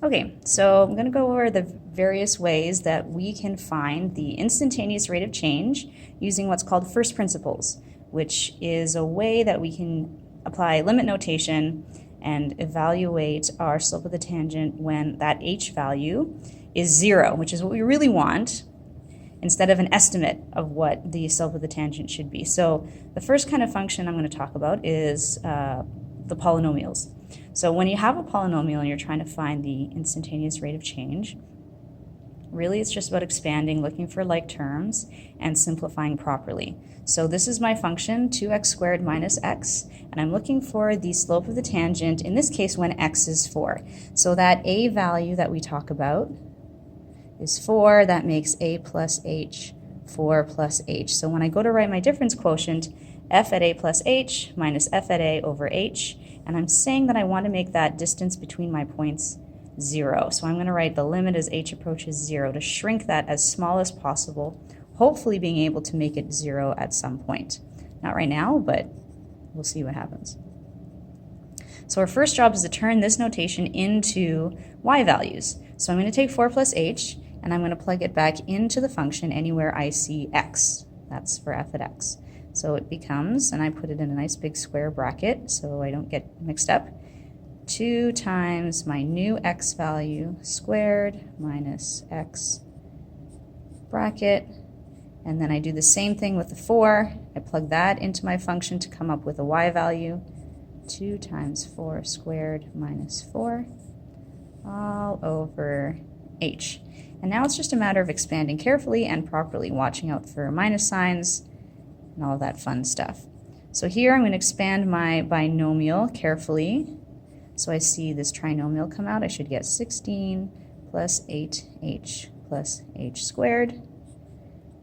Okay, so I'm going to go over the various ways that we can find the instantaneous rate of change using what's called first principles, which is a way that we can apply limit notation and evaluate our slope of the tangent when that h value is 0, which is what we really want, instead of an estimate of what the slope of the tangent should be. So the first kind of function I'm going to talk about is the polynomials. So when you have a polynomial and you're trying to find the instantaneous rate of change, really it's just about expanding, looking for like terms, and simplifying properly. So this is my function, 2x squared minus x, and I'm looking for the slope of the tangent, in this case when x is 4. So that a value that we talk about is 4, that makes a plus h, 4 plus h. So when I go to write my difference quotient, f at a plus h minus f at a over h, and I'm saying that I want to make that distance between my points 0. So I'm going to write the limit as h approaches 0 to shrink that as small as possible, hopefully being able to make it 0 at some point. Not right now, but we'll see what happens. So our first job is to turn this notation into y values. So I'm going to take 4 plus h, and I'm going to plug it back into the function anywhere I see x. That's for f at x. So it becomes, and I put it in a nice big square bracket so I don't get mixed up, 2 times my new x value squared minus x bracket, and then I do the same thing with the 4. I plug that into my function to come up with a y value, 2 times 4 squared minus 4 all over h. And now it's just a matter of expanding carefully and properly, watching out for minus signs and all that fun stuff. So here I'm going to expand my binomial carefully. So I see this trinomial come out. I should get 16 plus 8h plus h squared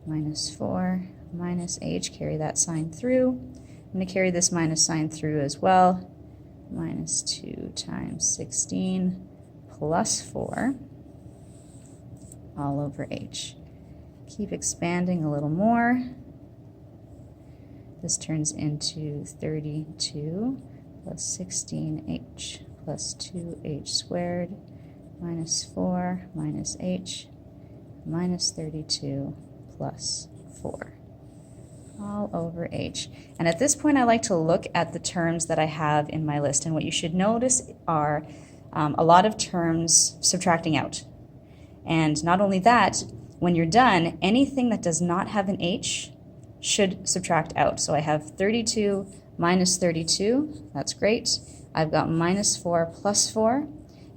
minus 4 minus h. Carry that sign through. I'm going to carry this minus sign through as well. Minus 2 times 16 plus 4 all over h. Keep expanding a little more. This turns into 32 plus 16h plus 2h squared minus 4 minus h minus 32 plus 4 all over h. And at this point I like to look at the terms that I have in my list, and what you should notice are a lot of terms subtracting out. And not only that, when you're done, anything that does not have an h should subtract out. So I have 32 minus 32, that's great. I've got minus 4 plus 4,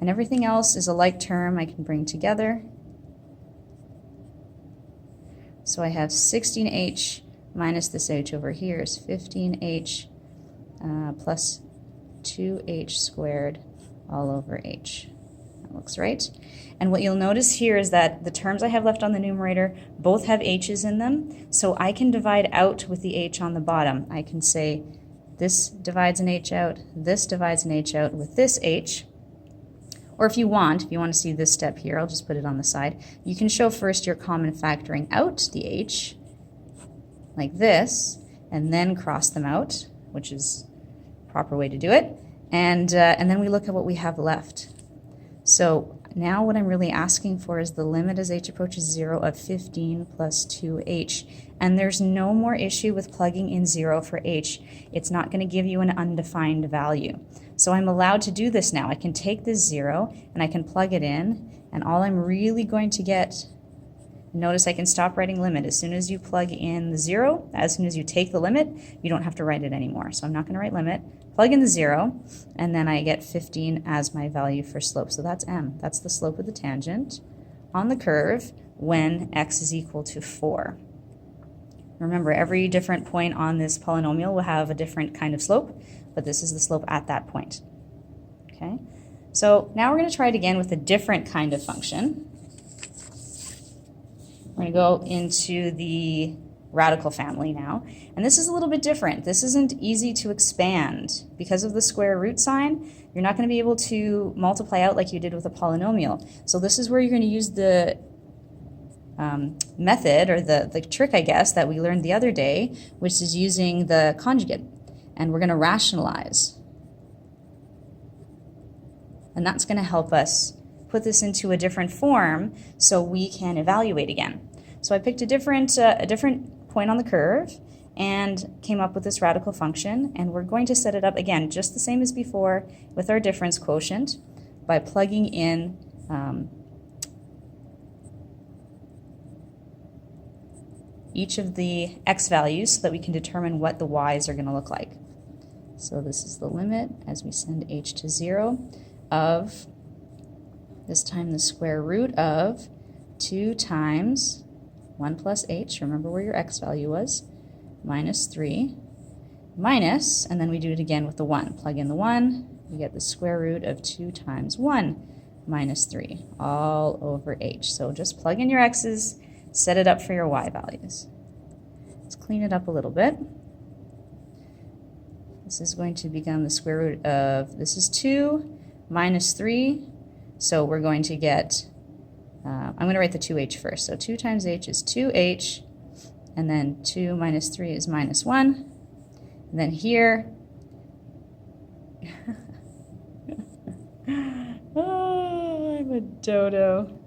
and everything else is a like term I can bring together. So I have 16h minus this h over here is 15h plus 2h squared all over h. That looks right. And what you'll notice here is that the terms I have left on the numerator both have h's in them, so I can divide out with the h on the bottom. I can say this divides an h out, this divides an h out with this h. Or if you want to see this step here, I'll just put it on the side. You can show first your common factoring out the h, like this, and then cross them out, which is the proper way to do it. And then we look at what we have left. So now what I'm really asking for is the limit as h approaches 0 of 15 plus 2h. And there's no more issue with plugging in 0 for h. It's not going to give you an undefined value. So I'm allowed to do this now. I can take this 0 and I can plug it in, and all I'm really going to get, notice I can stop writing limit. As soon as you plug in the 0, as soon as you take the limit, you don't have to write it anymore. So I'm not going to write limit. Plug in the 0, and then I get 15 as my value for slope. So that's m. That's the slope of the tangent on the curve when x is equal to 4. Remember, every different point on this polynomial will have a different kind of slope, but this is the slope at that point. Okay? So now we're going to try it again with a different kind of function. We're going to go into the radical family now, and this is a little bit different. This isn't easy to expand. Because of the square root sign, you're not going to be able to multiply out like you did with a polynomial. So this is where you're going to use the method, or the trick, I guess, that we learned the other day, which is using the conjugate, and we're going to rationalize. And that's going to help us put this into a different form so we can evaluate again. So I picked a different point on the curve and came up with this radical function, and we're going to set it up again just the same as before with our difference quotient by plugging in each of the x values so that we can determine what the y's are going to look like. So this is the limit as we send h to 0 of, this time the square root of 2 times 1 plus h, remember where your x value was, minus 3, minus, and then we do it again with the 1. Plug in the 1, we get the square root of 2 times 1 minus 3, all over h. So just plug in your x's, set it up for your y values. Let's clean it up a little bit. This is going to become the square root of, this is 2 minus 3, so we're going to get, I'm going to write the 2h first. So 2 times h is 2h, and then 2 minus 3 is minus 1. And then here, oh, I'm a dodo.